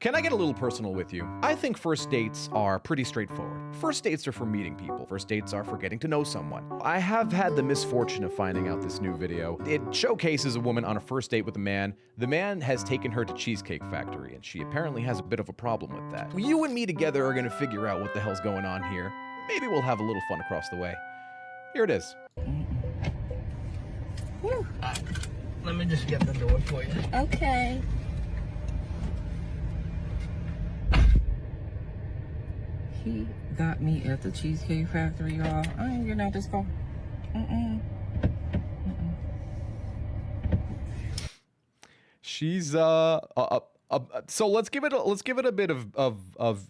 Can I get a little personal with you? I think first dates are pretty straightforward. First dates are for meeting people. First dates are for getting to know someone. I have had the misfortune of finding out this new video. It showcases a woman on a first date with a man. The man has taken her to Cheesecake Factory, and she apparently has a bit of a problem with that. You and me together are gonna figure out what the hell's going on here. Maybe we'll have a little fun across the way. Here it is. Let me just get the door for you. Okay. He got me at the Cheesecake Factory, y'all. I ain't getting out this car. She's so let's give it a bit of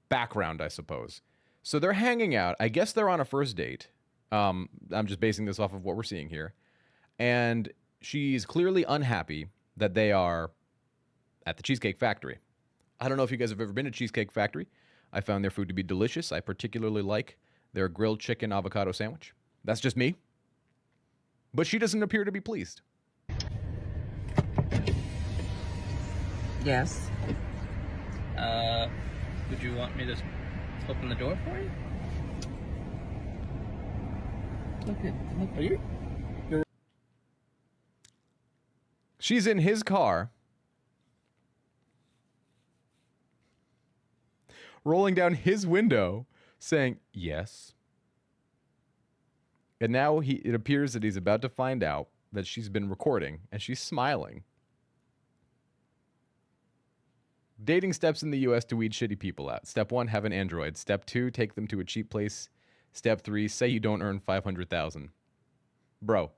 background, I suppose. So they're hanging out. I guess they're on a first date. I'm just basing this off of what we're seeing here. And she's clearly unhappy that they are at the Cheesecake Factory. I don't know if you guys have ever been to Cheesecake Factory. I found their food to be delicious. I particularly like their grilled chicken avocado sandwich. That's just me. But she doesn't appear to be pleased. Yes. Would you want me to open the door for you? Look. Are you? She's in his car, rolling down his window, saying yes. And now it appears that he's about to find out that she's been recording, and she's smiling. Dating steps in the US to weed shitty people out. Step 1, have an Android. Step 2, take them to a cheap place. Step 3, say you don't earn $500,000. Bro,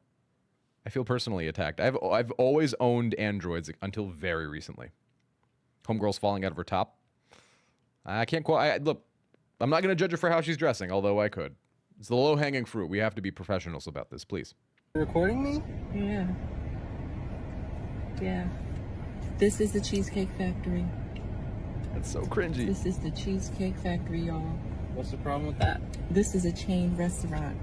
I feel personally attacked. I've always owned Androids until very recently. Homegirl's falling out of her top. I can't quite. Look, I'm not going to judge her for how she's dressing, although I could. It's the low-hanging fruit. We have to be professionals about this, please. Recording me? Yeah. Yeah. This is the Cheesecake Factory. That's so cringy. This is the Cheesecake Factory, y'all. What's the problem with that? This is a chain restaurant.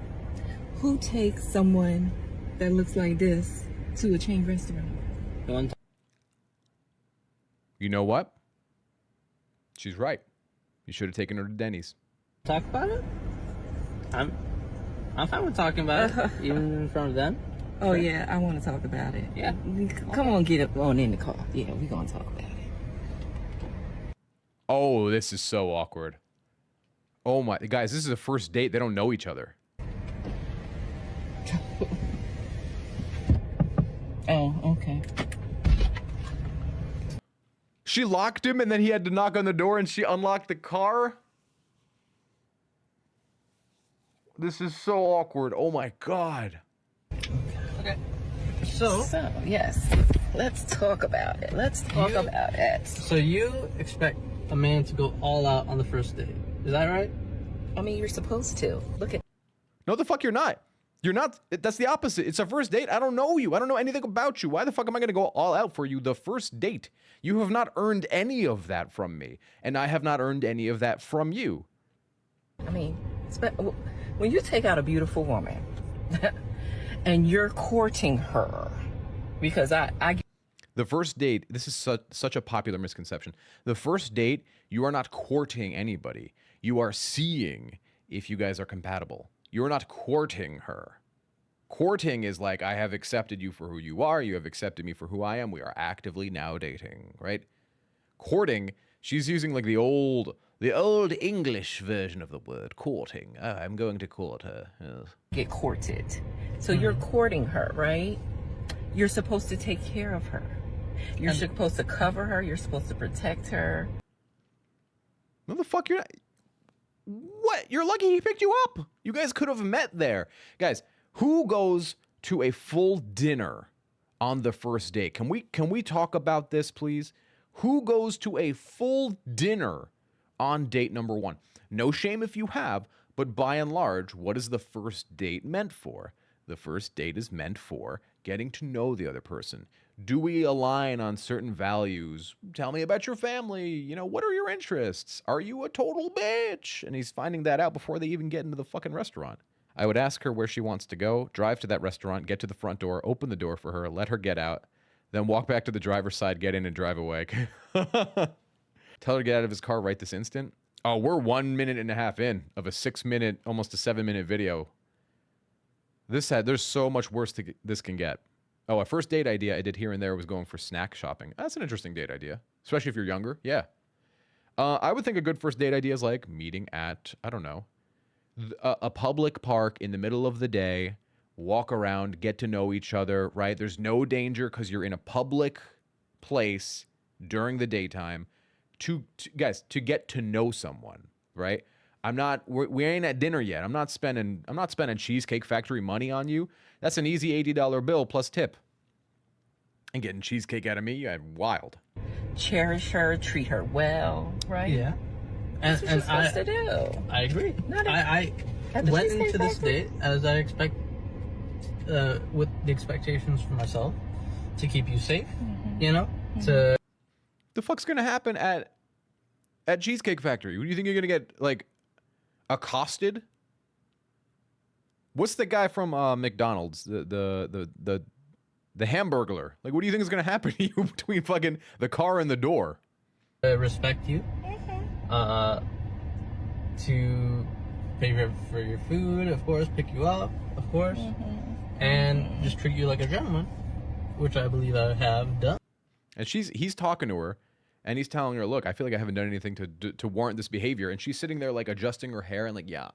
Who takes someone that looks like this to a chain restaurant? You know what? She's right. You should have taken her to Denny's. Talk about it? I'm fine with talking about it, even in front of them. Oh, yeah, I want to talk about it. Yeah. Come on, get up on in the car. Yeah, we're going to talk about it. Oh, this is so awkward. Oh my, guys, this is a first date. They don't know each other. Oh, okay. She locked him and then he had to knock on the door and she unlocked the car? This is so awkward. Oh my God. Okay. So, yes, let's talk about it. Let's talk about it. So you expect a man to go all out on the first date. Is that right? I mean, you're supposed to. Look at. No, the fuck you're not. You're not. That's the opposite. It's a first date. I don't know you. I don't know anything about you. Why the fuck am I going to go all out for you the first date? You have not earned any of that from me. And I have not earned any of that from you. I mean, when you take out a beautiful woman and you're courting her, because I the first date, this is such a popular misconception. The first date, you are not courting anybody. You are seeing if you guys are compatible. You're not courting her. Courting is like, I have accepted you for who you are. You have accepted me for who I am. We are actively now dating, right? Courting, she's using like the old English version of the word, courting. Oh, I'm going to court her. Yes. get courted. So you're courting her, right? You're supposed to take care of her. You're supposed to cover her. You're supposed to protect her. No, the fuck you're not. What? You're lucky he picked you up. You guys could have met there. Guys, who goes to a full dinner on the first date? Can we talk about this, please? Who goes to a full dinner on date number one? No shame if you have, but by and large, what is the first date meant for? The first date is meant for getting to know the other person. Do we align on certain values? Tell me about your family. You know, what are your interests? Are you a total bitch? And he's finding that out before they even get into the fucking restaurant. I would ask her where she wants to go, drive to that restaurant, get to the front door, open the door for her, let her get out, then walk back to the driver's side, get in and drive away. Tell her to get out of his car right this instant. Oh, we're 1.5 minutes in of a 6-minute, almost a 7-minute video. There's so much worse this can get. Oh, a first date idea I did here and there was going for snack shopping. That's an interesting date idea, especially if you're younger. Yeah. I would think a good first date idea is like meeting at, I don't know, a public park in the middle of the day, walk around, get to know each other, right? There's no danger because you're in a public place during the daytime to get to know someone, right? We ain't at dinner yet. I'm not spending Cheesecake Factory money on you. That's an easy $80 bill plus tip. And getting cheesecake out of me, you're wild. Cherish her, treat her well, right? Yeah. That's what you're supposed to do. I agree. I went into this date as I expect, with the expectations for myself to keep you safe, you know? To the fuck's gonna happen at Cheesecake Factory? Do you think you're gonna get like accosted? What's the guy from McDonald's? The Hamburglar. Like, what do you think is gonna happen to you between fucking the car and the door? respect you, to pay for your food, of course, pick you up, of course, and just treat you like a gentleman, which I believe I have done. And he's talking to her, and he's telling her, "Look, I feel like I haven't done anything to warrant this behavior." And she's sitting there like adjusting her hair and like, "Yeah,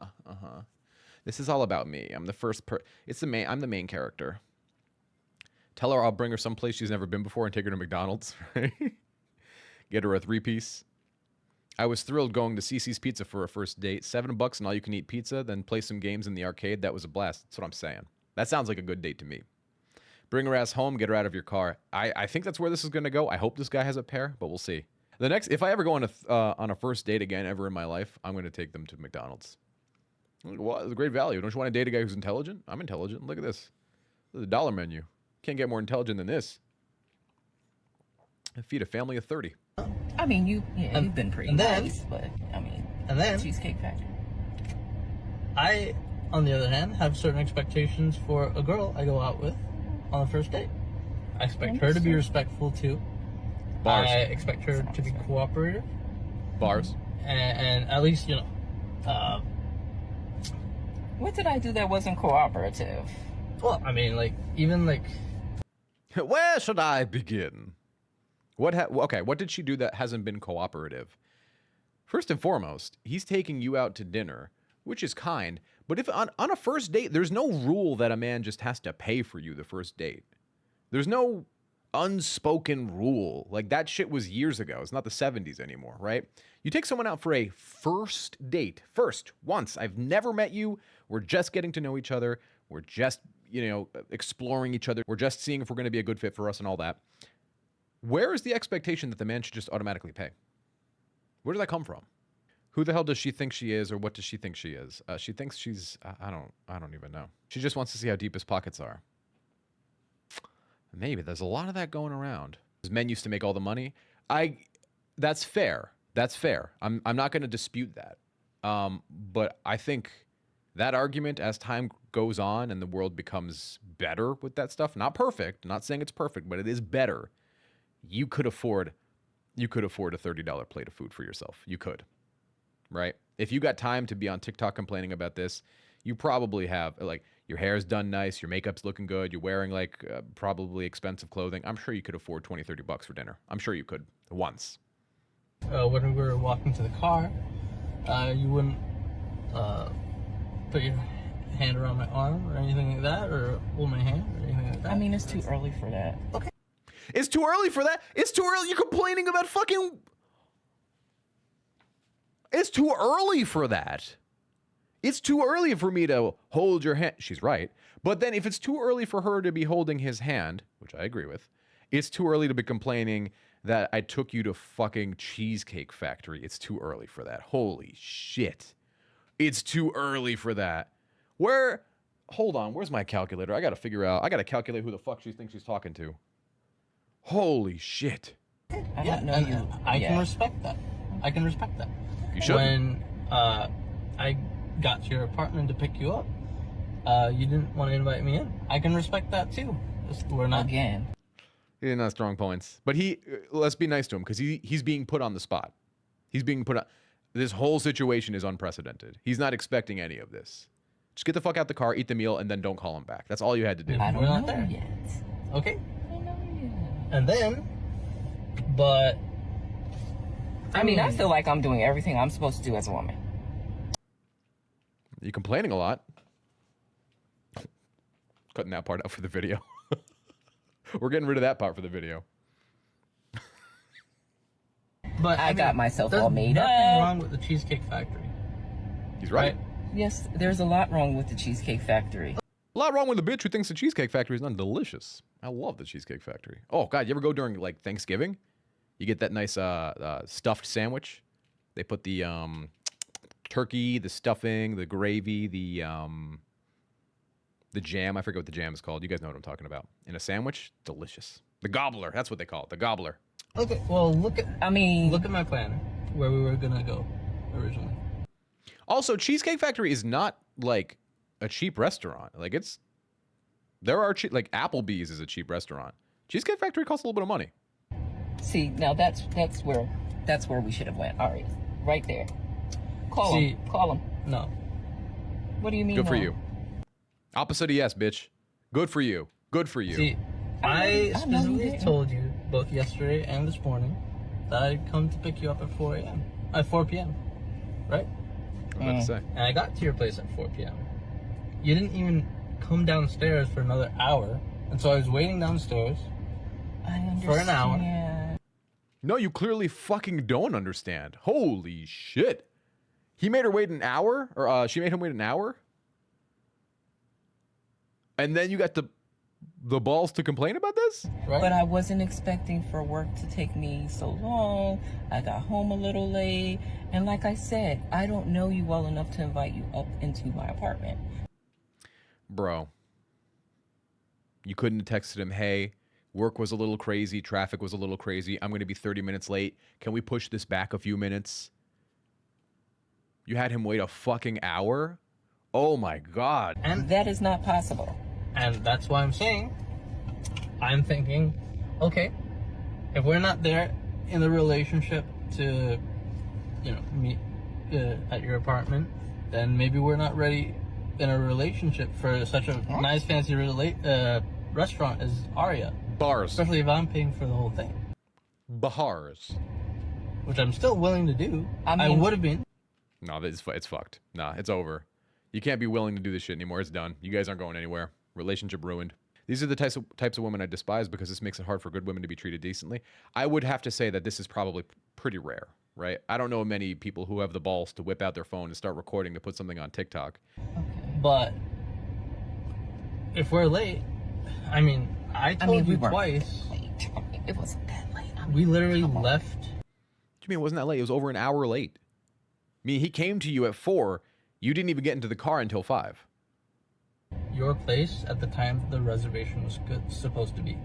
this is all about me. I'm the first I'm the main character." Tell her I'll bring her someplace she's never been before and take her to McDonald's. Right? Get her a 3-piece. I was thrilled going to CC's Pizza for a first date. $7 and all you can eat pizza, then play some games in the arcade. That was a blast. That's what I'm saying. That sounds like a good date to me. Bring her ass home, get her out of your car. I think that's where this is going to go. I hope this guy has a pair, but we'll see. If I ever go on a first date again ever in my life, I'm going to take them to McDonald's. Well, it's a great value. Don't you want to date a guy who's intelligent? I'm intelligent. Look at this. Look at the dollar menu. Can't get more intelligent than this. I feed a family of 30. I mean, you've been pretty nice, but I mean, and then Cheesecake Factory. I, on the other hand, have certain expectations for a girl I go out with on the first date. I expect her to be respectful too. Bars. I expect her to be cooperative. Bars. And at least, What did I do that wasn't cooperative? Well, I mean, even Where should I begin? What did she do that hasn't been cooperative? First and foremost, he's taking you out to dinner, which is kind. But if on a first date, there's no rule that a man just has to pay for you the first date. There's no unspoken rule. Like, that shit was years ago. It's not the 70s anymore, right? You take someone out for a first date. Once. I've never met you. We're just getting to know each other. We're just, exploring each other. We're just seeing if we're going to be a good fit for us and all that. Where is the expectation that the man should just automatically pay? Where does that come from? Who the hell does she think she is, or what does she think she is? She thinks she's, I don't even know. She just wants to see how deep his pockets are. Maybe there's a lot of that going around. Men used to make all the money. That's fair. That's fair. I'm not going to dispute that. But I think that argument, as time goes on and the world becomes better with that stuff, not perfect, not saying it's perfect, but it is better. You could afford a $30 plate of food for yourself. You could, right? If you got time to be on TikTok complaining about this, you probably have, your hair's done nice, your makeup's looking good, you're wearing probably expensive clothing. I'm sure you could afford $20-$30 for dinner. I'm sure you could once. when we were walking to the car, you wouldn't put your hand around my arm or anything like that, or hold my hand or anything like that. I mean, it's too early for that. Okay. It's too early for that. It's too early. You're complaining about fucking... It's too early for that. It's too early for me to hold your hand. She's right. But then if it's too early for her to be holding his hand, which I agree with, it's too early to be complaining that I took you to fucking Cheesecake Factory. It's too early for that. Holy shit. It's too early for that. Hold on, where's my calculator? I gotta calculate who the fuck she thinks she's talking to. Holy shit. I don't know you. I can respect that. You should. When I got to your apartment to pick you up, you didn't want to invite me in. I can respect that too. We're not again. He didn't have strong points. But let's be nice to him, because he's being put on the spot. He's being put on. This whole situation is unprecedented. He's not expecting any of this. Just get the fuck out the car, eat the meal, and then don't call him back. That's all you had to do. I don't We're not know there. yet. Okay. I don't know yet. And then, but I mean, I feel like I'm doing everything I'm supposed to do as a woman. You're complaining a lot. Cutting that part out for the video. We're getting rid of that part for the video. But I got myself there's all made nothing up. wrong with the Cheesecake Factory. He's right. Yes, there's a lot wrong with the Cheesecake Factory. A lot wrong with the bitch who thinks the Cheesecake Factory is not delicious. I love the Cheesecake Factory. Oh, God, you ever go during, like, Thanksgiving? You get that nice stuffed sandwich. They put the turkey, the stuffing, the gravy, the jam. I forget what the jam is called. You guys know what I'm talking about. In a sandwich, delicious. The gobbler. That's what they call it. The gobbler. Okay, well, look at my planner where we were gonna go originally. Also, Cheesecake Factory is not like a cheap restaurant. Like there are like Applebee's is a cheap restaurant. Cheesecake Factory costs a little bit of money. See, now that's where we should have went. All right there. Call him. Call him. No. What do you mean? Good for no? you. Opposite of yes, bitch. Good for you. Good for you. See, I specifically told you both yesterday and this morning that I'd come to pick you up at 4 a.m. At 4 p.m. Right? I'm about to say. And I got to your place at 4 p.m. You didn't even come downstairs for another hour, and so I was waiting downstairs for an hour. No, you clearly fucking don't understand. Holy shit. He made her wait an hour? Or she made him wait an hour? And then you got the balls to complain about this? Right? But I wasn't expecting for work to take me so long. I got home a little late. And like I said, I don't know you well enough to invite you up into my apartment. Bro. You couldn't have texted him, hey, work was a little crazy, traffic was a little crazy, I'm going to be 30 minutes late. Can we push this back a few minutes? You had him wait a fucking hour? Oh my God. And that is not possible. And that's why I'm thinking, okay, if we're not there in the relationship to, meet at your apartment, then maybe we're not ready in a relationship for such a nice, fancy restaurant as Aria. Bars. Especially if I'm paying for the whole thing. Bahars. Which I'm still willing to do. I I would have been. No, it's fucked. Nah, it's over. You can't be willing to do this shit anymore. It's done. You guys aren't going anywhere. Relationship ruined. These are the types of women I despise because this makes it hard for good women to be treated decently. I would have to say that this is probably pretty rare, right? I don't know many people who have the balls to whip out their phone and start recording to put something on TikTok. But if we're late, I told you twice. Late. It wasn't that late. We literally left. What do you mean it wasn't that late? It was over an hour late. I mean, he came to you at 4. You didn't even get into the car until 5. Your place at the time the reservation was supposed to be.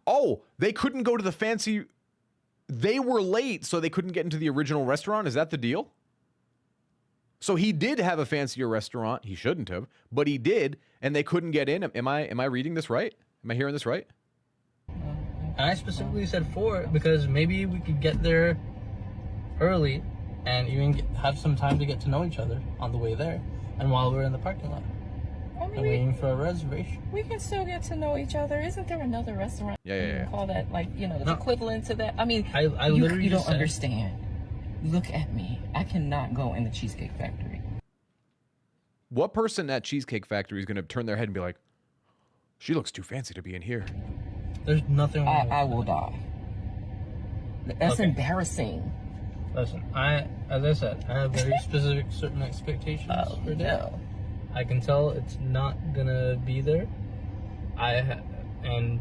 Oh, they couldn't go to the fancy... They were late, so they couldn't get into the original restaurant? Is that the deal? So he did have a fancier restaurant. He shouldn't have, but he did, and they couldn't get in. Am I reading this right? Am I hearing this right? And I specifically said 4 because maybe we could get there early and even have some time to get to know each other on the way there and while we're in the parking lot. And waiting for a reservation. We can still get to know each other. Isn't there another restaurant? Yeah. Call that it's equivalent to that. I mean, I you literally don't just said, understand. Look at me. I cannot go in the Cheesecake Factory. What person at Cheesecake Factory is going to turn their head and be like, she looks too fancy to be in here? There's nothing wrong with I that. will die. That's embarrassing. Listen, as I said, I have very specific certain expectations for that. No. I can tell it's not gonna be there. And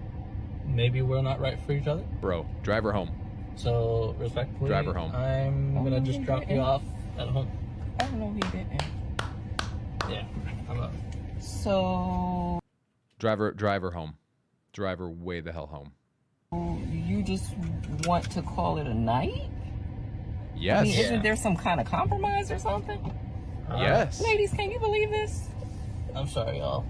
maybe we're not right for each other. Bro, drive her home. So respectfully, Drive her home. I'm gonna just drop you off at home. I don't know he didn't. Yeah, I'm up. So Drive her home. Drive her way the hell home. you just want to call it a night? Yes. I mean, isn't there some kind of compromise or something? Yes. Ladies, can you believe this? I'm sorry, y'all.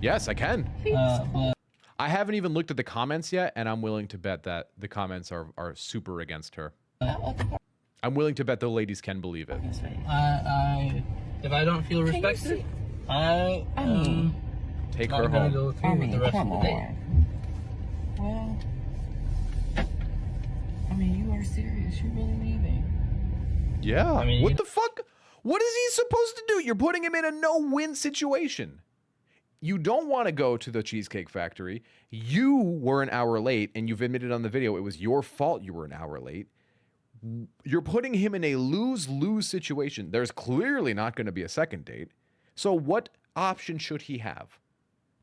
Yes, I can. But I haven't even looked at the comments yet, and I'm willing to bet that the comments are super against her. I'm willing to bet the ladies can believe it. If I don't feel Can you respected, see- I mean, Take not her gonna home. go through with the rest of the day. Well, I mean, you are serious. You're really leaving. Yeah. I mean, what you- the fuck? What is he supposed to do? You're putting him in a no-win situation. You don't want to go to the Cheesecake Factory. You were an hour late, and you've admitted on the video it was your fault you were an hour late. You're putting him in a lose-lose situation. There's clearly not going to be a second date. So what option should he have?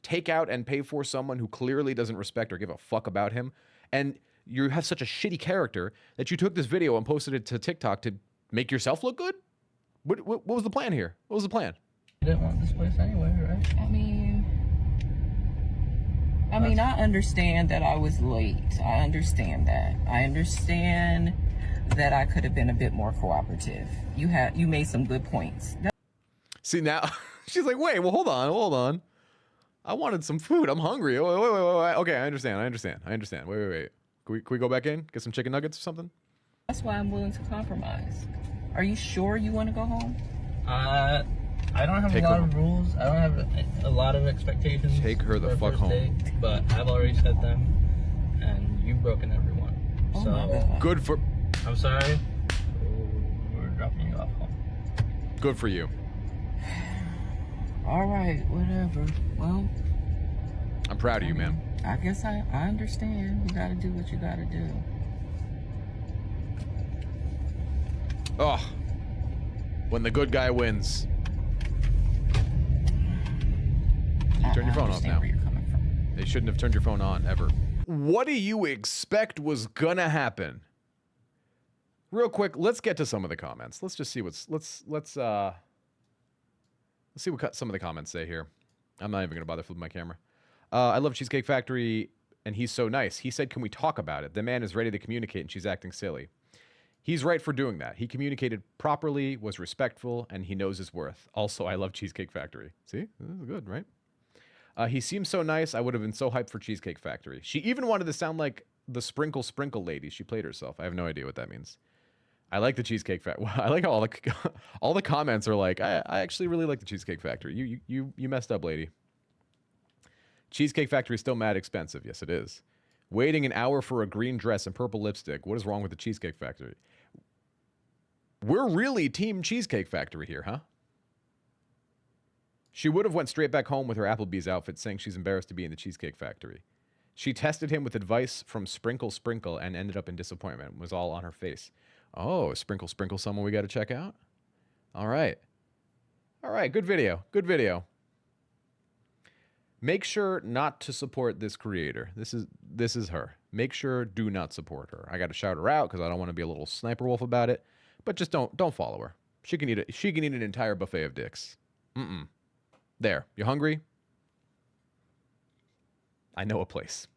Take out and pay for someone who clearly doesn't respect or give a fuck about him? And you have such a shitty character that you took this video and posted it to TikTok to make yourself look good? What was the plan here? What was the plan? You didn't want this place anyway, right? I mean, I understand that I was late. I understand that. I understand that I could have been a bit more cooperative. You made some good points. See, now she's like, wait, well, hold on. I wanted some food. I'm hungry. Wait. Okay, I understand. Wait. Can we go back in? Get some chicken nuggets or something? That's why I'm willing to compromise. Are you sure you want to go home? I don't have Take a her lot home. of rules. I don't have a lot of expectations. Take her the for a fuck first home. date, but I've already set them, and you've broken every one. Oh So my God. Good for I'm sorry. We're dropping you off home. good for you. All right, whatever. Well, I'm proud of you, man. I guess I understand. You gotta do what you gotta do. Oh, when the good guy wins. You turn your phone off understand now. where you're coming from. They shouldn't have turned your phone on ever. What do you expect was gonna happen? Real quick, let's get to some of the comments. Let's just see let's see what some of the comments say here. I'm not even gonna bother flipping my camera. I love Cheesecake Factory, and he's so nice. He said, "Can we talk about it?" The man is ready to communicate, and she's acting silly. He's right for doing that. He communicated properly, was respectful, and he knows his worth. Also, I love Cheesecake Factory. See, this is good, right? He seems so nice. I would have been so hyped for Cheesecake Factory. She even wanted to sound like the Sprinkle Sprinkle lady. She played herself. I have no idea what that means. I like the Cheesecake Factory. I like how all the comments are like, I actually really like the Cheesecake Factory. You messed up, lady. Cheesecake Factory is still mad expensive. Yes, it is. Waiting an hour for a green dress and purple lipstick. What is wrong with the Cheesecake Factory? We're really Team Cheesecake Factory here, huh? She would have went straight back home with her Applebee's outfit, saying she's embarrassed to be in the Cheesecake Factory. She tested him with advice from Sprinkle Sprinkle and ended up in disappointment. It was all on her face. Oh, Sprinkle Sprinkle, someone we got to check out? All right. Good video. Make sure not to support this creator. This is her. Make sure do not support her. I got to shout her out because I don't want to be a little sniper wolf about it. But just don't follow her. She can eat an entire buffet of dicks. There. You hungry? I know a place.